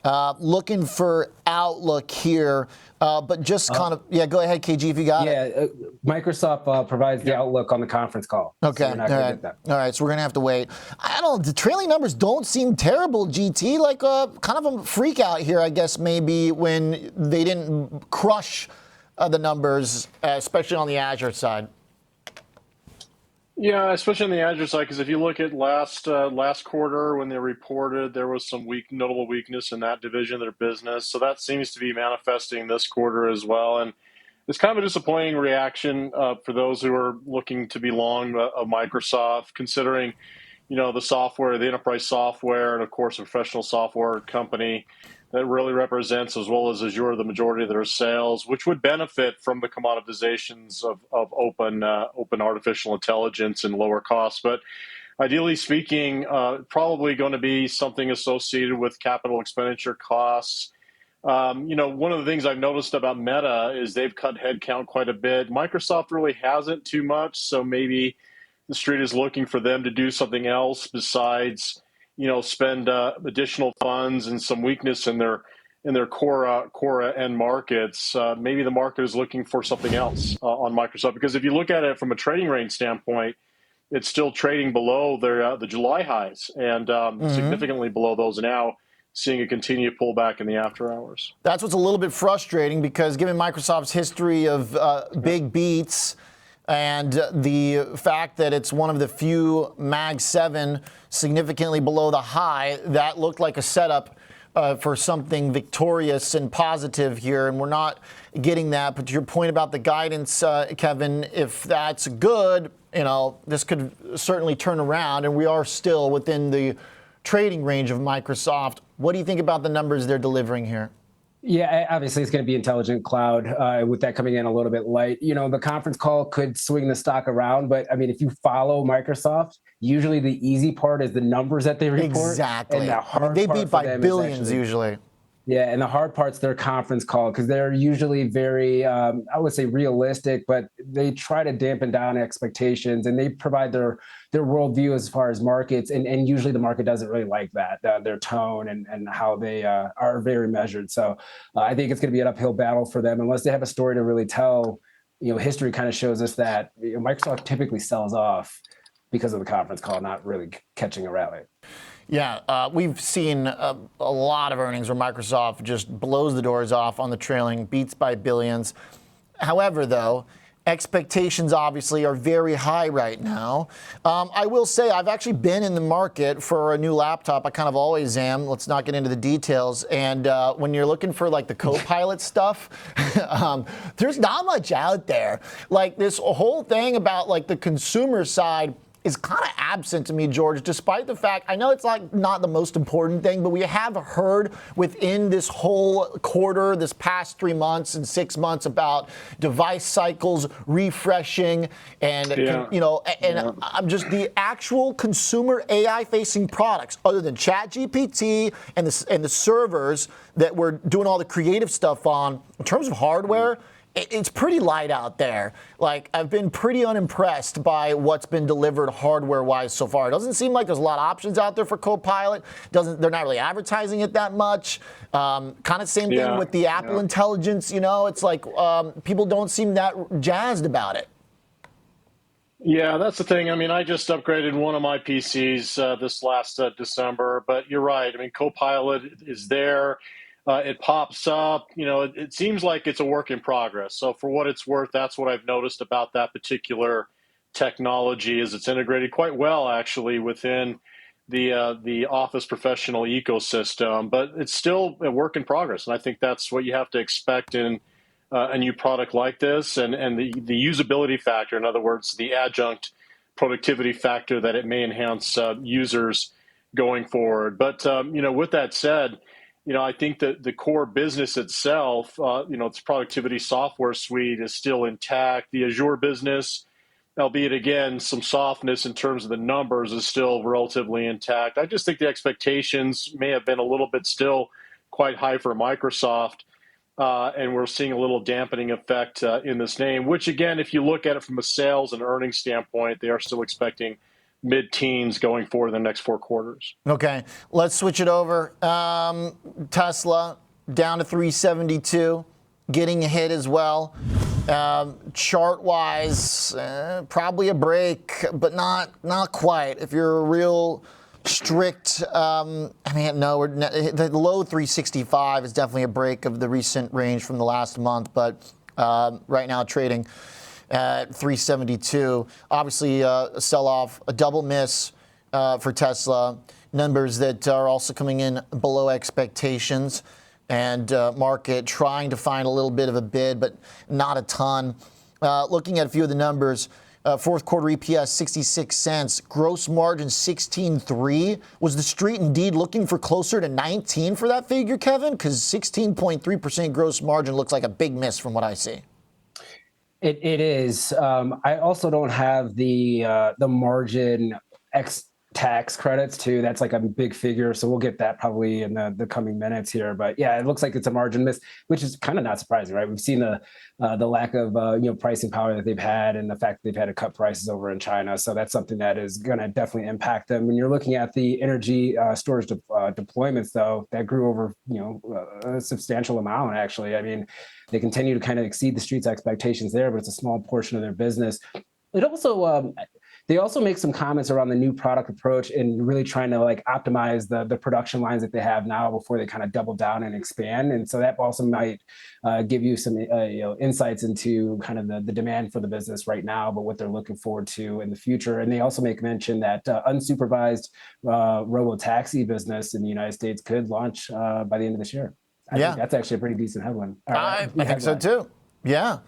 Looking for outlook here, but just kind of, yeah, go ahead, KG, if you got it. Yeah, Microsoft provides the outlook on the conference call. Okay, So we're not all gonna right. get that. All right, so we're going to have to wait. I don't know, the trailing numbers don't seem terrible, GT, like kind of a freak out here, I guess, maybe when they didn't crush the numbers, especially on the Azure side. Yeah, especially on the Azure side, because if you look at last quarter when they reported, there was some notable weakness in that division of their business. So that seems to be manifesting this quarter as well. And it's kind of a disappointing reaction for those who are looking to be long of Microsoft, considering, the software, the enterprise software, and of course, a professional software company that really represents, as well as Azure, the majority of their sales, which would benefit from the commoditizations of open artificial intelligence and lower costs. But ideally speaking, probably going to be something associated with capital expenditure costs. One of the things I've noticed about Meta is they've cut headcount quite a bit. Microsoft really hasn't too much, so maybe the street is looking for them to do something else besides, spend additional funds and some weakness in their core end markets. Maybe the market is looking for something else on Microsoft, because if you look at it from a trading range standpoint, it's still trading below the July highs and significantly below those now, seeing a continued pullback in the after hours. That's what's a little bit frustrating, because given Microsoft's history of big beats and the fact that it's one of the few Mag 7 significantly below the high, that looked like a setup for something victorious and positive here, and we're not getting that. But to your point about the guidance, Kevin, if that's good, this could certainly turn around, and we are still within the trading range of Microsoft. What do you think about the numbers they're delivering here? Yeah, obviously it's going to be intelligent cloud with that coming in a little bit light. The conference call could swing the stock around, but I mean, if you follow Microsoft, usually the easy part is the numbers that they report. Exactly. And the hard they part beat by billions actually, usually. Yeah, and the hard part's their conference call, because they're usually very, I would say, realistic, but they try to dampen down expectations, and they provide their worldview as far as markets, and usually the market doesn't really like that, their tone and how they are very measured. So I think it's going to be an uphill battle for them unless they have a story to really tell. History kind of shows us that Microsoft typically sells off because of the conference call, not really catching a rally. Yeah, we've seen a lot of earnings where Microsoft just blows the doors off on the trailing, beats by billions. However, though, expectations obviously are very high right now. I will say I've actually been in the market for a new laptop. I kind of always am. Let's not get into the details. And when you're looking for like the Copilot stuff, there's not much out there. Like this whole thing about like the consumer side is kind of absent to me, George, despite the fact, I know it's like not the most important thing, but we have heard within this whole quarter, this past 3 months and 6 months, about device cycles refreshing and, I'm just the actual consumer AI facing products other than ChatGPT and the servers that we're doing all the creative stuff on. In terms of hardware, it's pretty light out there. Like, I've been pretty unimpressed by what's been delivered hardware-wise so far. It doesn't seem like there's a lot of options out there for Copilot. They're not really advertising it that much. Kind of same thing with the Apple Intelligence. It's like people don't seem that jazzed about it. Yeah, that's the thing. I mean, I just upgraded one of my PCs this last December, but you're right. I mean, Copilot is there. It pops up. It seems like it's a work in progress. So for what it's worth, that's what I've noticed about that particular technology, is it's integrated quite well, actually, within the Office professional ecosystem. But it's still a work in progress, and I think that's what you have to expect in a new product like this, and the usability factor. In other words, the adjunct productivity factor that it may enhance users going forward. But with that said, I think that the core business itself, its productivity software suite is still intact. The Azure business, albeit again some softness in terms of the numbers, is still relatively intact. I just think the expectations may have been a little bit still quite high for Microsoft, and we're seeing a little dampening effect in this name, which again, if you look at it from a sales and earnings standpoint, they are still expecting mid-teens going forward the next 4 quarters. Okay, let's switch it over. Tesla down to 372, getting a hit as well. Chart-wise, probably a break, but not quite. If you're a real strict, the low 365 is definitely a break of the recent range from the last month, but right now trading at 372. Obviously, a sell-off, a double miss for Tesla. Numbers that are also coming in below expectations, and market trying to find a little bit of a bid, but not a ton. Looking at a few of the numbers, fourth quarter EPS 66 cents, gross margin 16.3. Was the street indeed looking for closer to 19 for that figure, Kevin? Because 16.3% gross margin looks like a big miss from what I see. It is. I also don't have the margin X tax credits too. That's like a big figure, so we'll get that probably in the coming minutes here. But yeah, it looks like it's a margin miss, which is kind of not surprising, right? We've seen the lack of pricing power that they've had, and the fact that they've had to cut prices over in China. So that's something that is going to definitely impact them. When you're looking at the energy storage deployments, though, that grew over a substantial amount. Actually, I mean, they continue to kind of exceed the street's expectations there, but it's a small portion of their business. It also they also make some comments around the new product approach and really trying to optimize the production lines that they have now before they kind of double down and expand. And so that also might give you some insights into kind of the demand for the business right now, but what they're looking forward to in the future. And they also make mention that unsupervised robo-taxi business in the United States could launch by the end of this year. I think that's actually a pretty decent headline. I think so too. Yeah.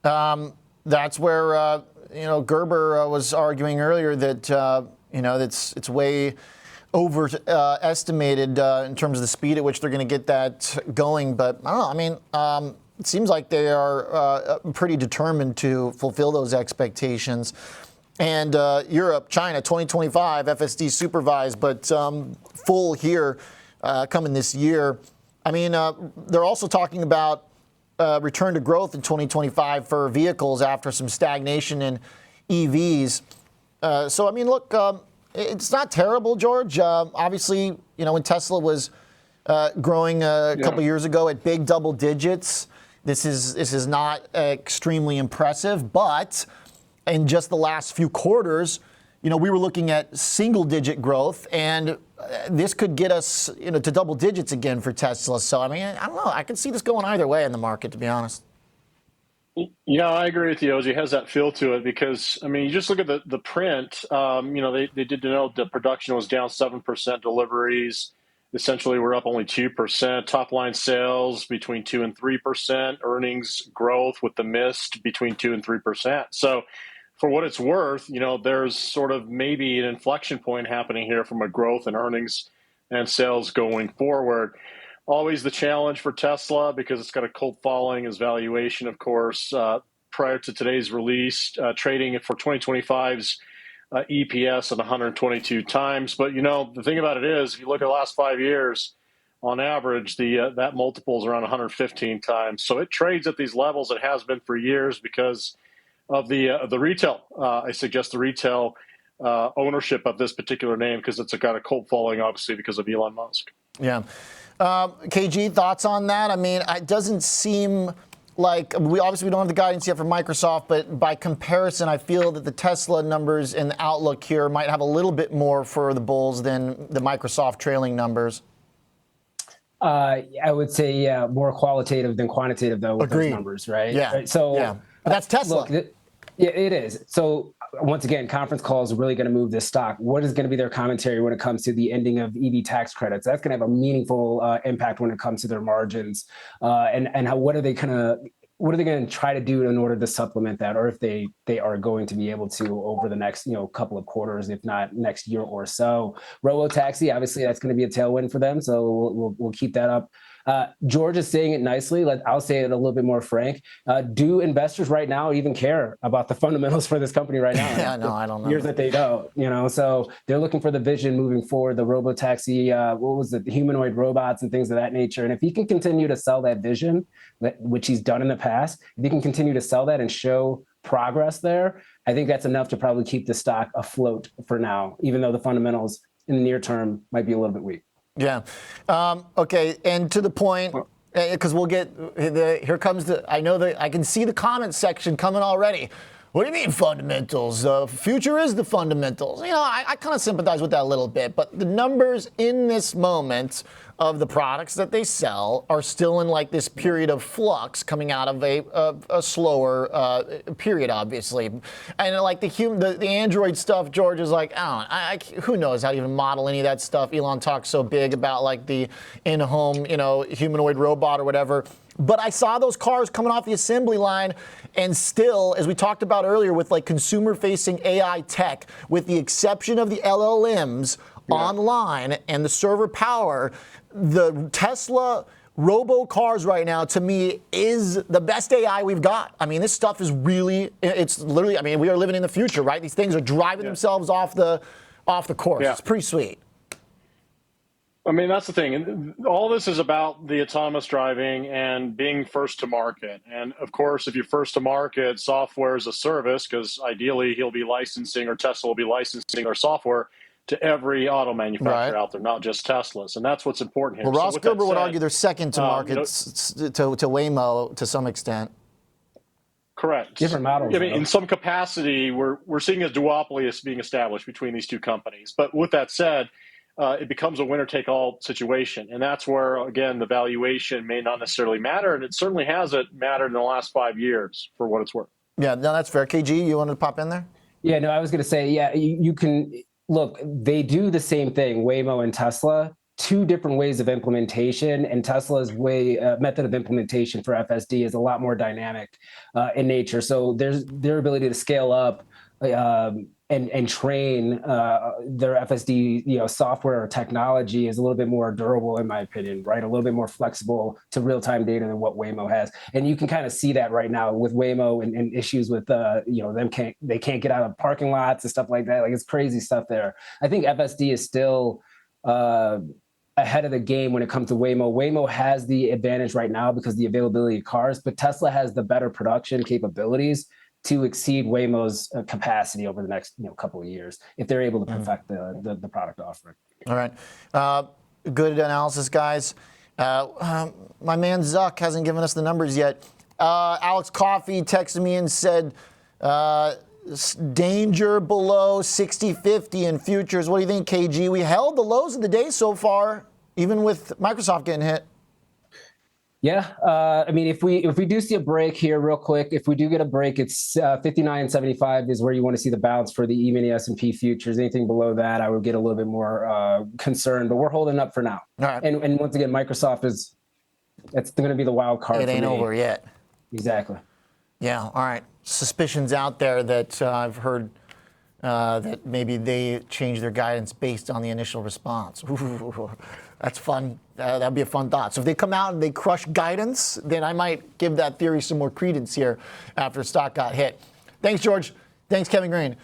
That's where Gerber was arguing earlier that it's way overestimated in terms of the speed at which they're going to get that going. But I don't know. I mean, it seems like they are pretty determined to fulfill those expectations. And Europe, China, 2025 FSD supervised, but full here coming this year. I mean, they're also talking about return to growth in 2025 for vehicles after some stagnation in EVs. So, I mean, look, it's not terrible, George. Obviously, when Tesla was growing a couple years ago at big double digits, this is not extremely impressive. But in just the last few quarters, we were looking at single-digit growth, and this could get us, to double digits again for Tesla. So, I mean, I don't know. I can see this going either way in the market, to be honest. Yeah, I agree with you, Ozy. It has that feel to it because, I mean, you just look at the print. They did denote that production was down 7%. Deliveries essentially were up only 2%. Top line sales between 2 and 3%. Earnings growth with the missed between 2 and 3%. So, for what it's worth, there's sort of maybe an inflection point happening here from a growth in earnings and sales going forward. Always the challenge for Tesla because it's got a cult following is valuation, of course. Prior to today's release, trading for 2025's EPS at 122 times. But, the thing about it is, if you look at the last 5 years, on average, that multiple is around 115 times. So it trades at these levels. It has been for years because of the retail. I suggest the retail ownership of this particular name because it's got a cult following, obviously, because of Elon Musk. Yeah. KG, thoughts on that? I mean, it doesn't seem like we don't have the guidance yet for Microsoft, but by comparison, I feel that the Tesla numbers and the outlook here might have a little bit more for the bulls than the Microsoft trailing numbers. I would say, yeah, more qualitative than quantitative, though, with those numbers, right? Yeah. Right? So, yeah. But that's Tesla. Look, yeah, it is. So, once again, conference calls are really going to move this stock. What is going to be their commentary when it comes to the ending of EV tax credits? That's going to have a meaningful impact when it comes to their margins. And what are they going to try to do in order to supplement that, or if they are going to be able to over the next couple of quarters, if not next year or so. Robo-taxi, obviously, that's going to be a tailwind for them, so we'll keep that up. George is saying it nicely. I'll say it a little bit more frank. Do investors right now even care about the fundamentals for this company right now? Yeah, no, I don't know. Here's that they don't. So they're looking for the vision moving forward, the robo-taxi, the humanoid robots and things of that nature. And if he can continue to sell that vision, which he's done in the past, if he can continue to sell that and show progress there, I think that's enough to probably keep the stock afloat for now, even though the fundamentals in the near term might be a little bit weak. Yeah. Okay. And to the point, because we'll get here comes the. I know that I can see the comment section coming already. What do you mean fundamentals? Future is the fundamentals. You know, I kind of sympathize with that a little bit, but the numbers in this moment of the products that they sell are still in like this period of flux coming out of a slower period, obviously. And like the Android stuff, George is like, who knows how to even model any of that stuff. Elon talks so big about like the in-home, humanoid robot or whatever. But I saw those cars coming off the assembly line, and still, as we talked about earlier, with like consumer-facing AI tech, with the exception of the LLMs online and the server power, the Tesla robo cars right now, to me, is the best AI we've got. I mean, this stuff is really, it's literally, I mean, we are living in the future, right? These things are driving themselves off the course. Yeah. It's pretty sweet. I mean, that's the thing. And all this is about the autonomous driving and being first to market. And of course, if you're first to market, software as a service, because ideally he'll be licensing, or Tesla will be licensing their software to every auto manufacturer out there, not just Tesla's. And that's what's important here. Well, Ross Gerber would argue they're second to market to Waymo to some extent. Correct. Different models. I mean, in some capacity, we're seeing a duopoly is being established between these two companies. But with that said, it becomes a winner-take-all situation. And that's where, again, the valuation may not necessarily matter. And it certainly hasn't mattered in the last 5 years, for what it's worth. Yeah, no, that's fair. KG, you wanted to pop in there? Yeah, no, I was going to say, you can look, they do the same thing, Waymo and Tesla, two different ways of implementation. And Tesla's method of implementation for FSD is a lot more dynamic in nature. So there's their ability to scale up and train their FSD software or technology is a little bit more durable, in my opinion, right? A little bit more flexible to real-time data than what Waymo has. And you can kind of see that right now with Waymo and issues with they can't get out of parking lots and stuff like that. Like, it's crazy stuff there. I think FSD is still ahead of the game when it comes to Waymo. Waymo has the advantage right now because of the availability of cars, but Tesla has the better production capabilities to exceed Waymo's capacity over the next couple of years if they're able to perfect the product offering. All right. Good analysis, guys. My man Zuck hasn't given us the numbers yet. Alex Coffey texted me and said, danger below 60.50 in futures. What do you think, KG? We held the lows of the day so far, even with Microsoft getting hit. Yeah, I mean, if we do see a break here real quick, if we do get a break, it's 59.75 is where you want to see the bounce for the E-mini S&P futures. Anything below that, I would get a little bit more concerned, but we're holding up for now. All right. And once again, Microsoft that's going to be the wild card. It ain't over yet. Exactly. Yeah. All right. Suspicions out there that I've heard that maybe they change their guidance based on the initial response. Ooh, that's fun. That'd be a fun thought. So if they come out and they crush guidance, then I might give that theory some more credence here after stock got hit. Thanks, George. Thanks, Kevin Green.